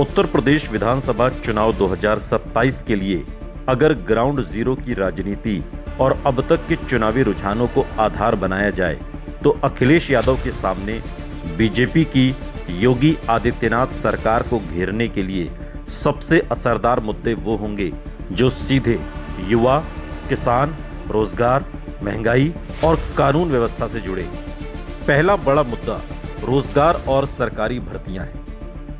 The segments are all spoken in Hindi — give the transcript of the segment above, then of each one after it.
उत्तर प्रदेश विधानसभा चुनाव 2027 के लिए अगर ग्राउंड जीरो की राजनीति और अब तक के चुनावी रुझानों को आधार बनाया जाए तो अखिलेश यादव के सामने बीजेपी की योगी आदित्यनाथ सरकार को घेरने के लिए सबसे असरदार मुद्दे वो होंगे जो सीधे युवा, किसान, रोजगार, महंगाई और कानून व्यवस्था से जुड़े हैं। पहला बड़ा मुद्दा रोजगार और सरकारी भर्तियां हैं।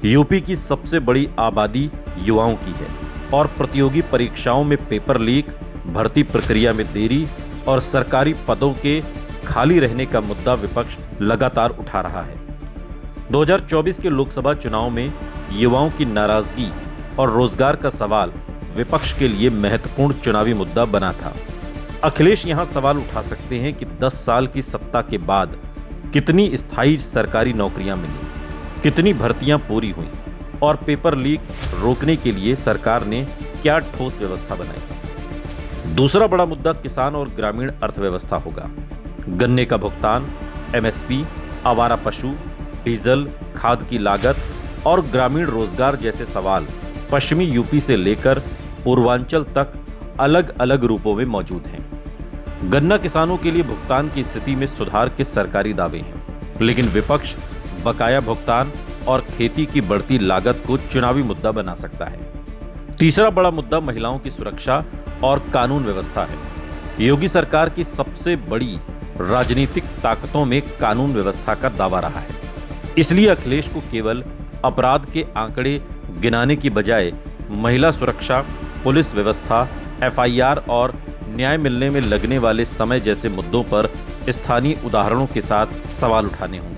यूपी की सबसे बड़ी आबादी युवाओं की है और प्रतियोगी परीक्षाओं में पेपर लीक, भर्ती प्रक्रिया में देरी और सरकारी पदों के खाली रहने का मुद्दा विपक्ष लगातार उठा रहा है। 2024 के लोकसभा चुनाव में युवाओं की नाराजगी और रोजगार का सवाल विपक्ष के लिए महत्वपूर्ण चुनावी मुद्दा बना था। अखिलेश यहां सवाल उठा सकते हैं कि 10 साल की सत्ता के बाद कितनी स्थायी सरकारी नौकरियां मिली, कितनी भर्तियां पूरी हुई और पेपर लीक रोकने के लिए सरकार ने क्या ठोस व्यवस्था बनाई। दूसरा बड़ा मुद्दा किसान और ग्रामीण अर्थव्यवस्था होगा। गन्ने का भुगतान, एमएसपी, आवारा पशु, डीजल, खाद की लागत और ग्रामीण रोजगार जैसे सवाल पश्चिमी यूपी से लेकर पूर्वांचल तक अलग अलग रूपों में मौजूद हैं। गन्ना किसानों के लिए भुगतान की स्थिति में सुधार के सरकारी दावे हैं, लेकिन विपक्ष बकाया भुगतान और खेती की बढ़ती लागत को चुनावी मुद्दा बना सकता है। तीसरा बड़ा मुद्दा महिलाओं की सुरक्षा और कानून व्यवस्था है। योगी सरकार की सबसे बड़ी राजनीतिक ताकतों में कानून व्यवस्था का दावा रहा है। इसलिए अखिलेश को केवल अपराध के आंकड़े गिनाने की बजाय महिला सुरक्षा, पुलिस व्यवस्था, एफआईआर और न्याय मिलने में लगने वाले समय जैसे मुद्दों पर स्थानीय उदाहरणों के साथ सवाल उठाने होंगे।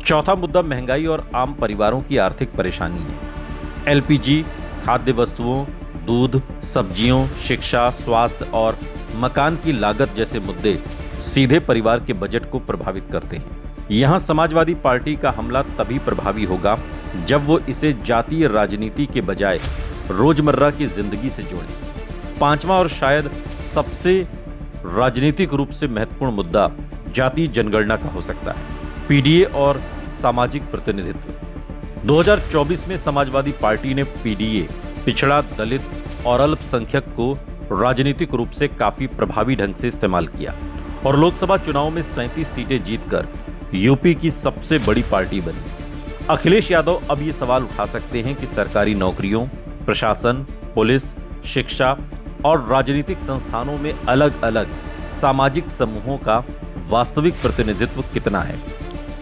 चौथा मुद्दा महंगाई और आम परिवारों की आर्थिक परेशानी है। एलपीजी, खाद्य वस्तुओं, दूध, सब्जियों, शिक्षा, स्वास्थ्य और मकान की लागत जैसे मुद्दे सीधे परिवार के बजट को प्रभावित करते हैं। यहां समाजवादी पार्टी का हमला तभी प्रभावी होगा जब वो इसे जातीय राजनीति के बजाय रोजमर्रा की जिंदगी से जोड़े। पांचवा और शायद सबसे राजनीतिक रूप से महत्वपूर्ण मुद्दा जातीय जनगणना का हो सकता है। पीडीए और सामाजिक प्रतिनिधित्व। 2024 में समाजवादी पार्टी ने पीडीए, पिछड़ा, दलित और अल्पसंख्यक को राजनीतिक रूप से काफी प्रभावी ढंग से इस्तेमाल किया और लोकसभा चुनाव में 37 सीटें जीतकर यूपी की सबसे बड़ी पार्टी बनी। अखिलेश यादव अब ये सवाल उठा सकते हैं कि सरकारी नौकरियों, प्रशासन, पुलिस, शिक्षा और राजनीतिक संस्थानों में अलग अलग सामाजिक समूहों का वास्तविक प्रतिनिधित्व कितना है।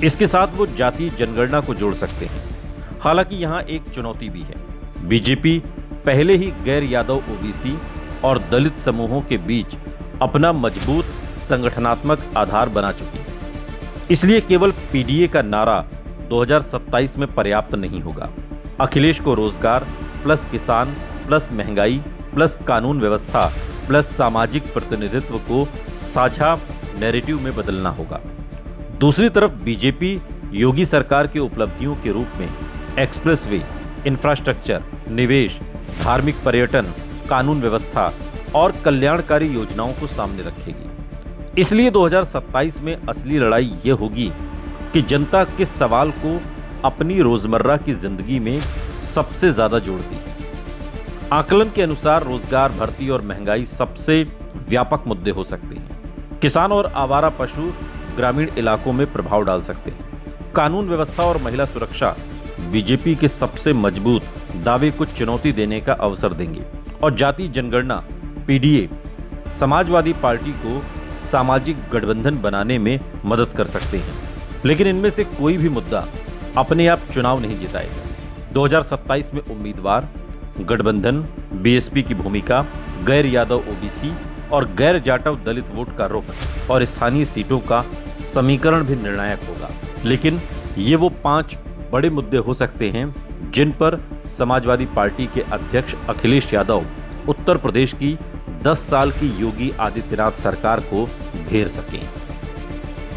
इसके साथ वो जातीय जनगणना को जोड़ सकते हैं। हालांकि यहाँ एक चुनौती भी है। बीजेपी पहले ही गैर यादव ओबीसी और दलित समूहों के बीच अपना मजबूत संगठनात्मक आधार बना चुकी है। इसलिए केवल पीडीए का नारा 2027 में पर्याप्त नहीं होगा। अखिलेश को रोजगार प्लस किसान प्लस महंगाई प्लस कानून व्यवस्था प्लस सामाजिक प्रतिनिधित्व को साझा नैरेटिव में बदलना होगा। दूसरी तरफ बीजेपी योगी सरकार की उपलब्धियों के रूप में एक्सप्रेसवे, इंफ्रास्ट्रक्चर, निवेश, धार्मिक पर्यटन, कानून व्यवस्था और कल्याणकारी योजनाओं को सामने रखेगी। इसलिए 2027 में असली लड़ाई ये होगी कि जनता किस सवाल को अपनी रोजमर्रा की जिंदगी में सबसे ज्यादा जोड़ती है। आकलन के अनुसार रोजगार, भर्ती और महंगाई सबसे व्यापक मुद्दे हो सकते हैं। किसान और आवारा पशु ग्रामीण इलाकों में प्रभाव डाल सकते हैं। कानून व्यवस्था और महिला सुरक्षा बीजेपी के सबसे मजबूत दावे को चुनौती देने का अवसर देंगे और जातीय जनगणना, पीडीए समाजवादी पार्टी को सामाजिक गठबंधन बनाने में मदद कर सकते हैं। लेकिन इनमें से कोई भी मुद्दा अपने आप चुनाव नहीं जिताएगा। 2027 में उम्मीदवार, गठबंधन, बीएसपी की भूमिका, गैर यादव ओबीसी और गैर जाटव दलित वोट का रुख और स्थानीय सीटों का समीकरण भी निर्णायक होगा। लेकिन ये वो 5 बड़े मुद्दे हो सकते हैं जिन पर समाजवादी पार्टी के अध्यक्ष अखिलेश यादव उत्तर प्रदेश की 10 साल की योगी आदित्यनाथ सरकार को घेर सकें।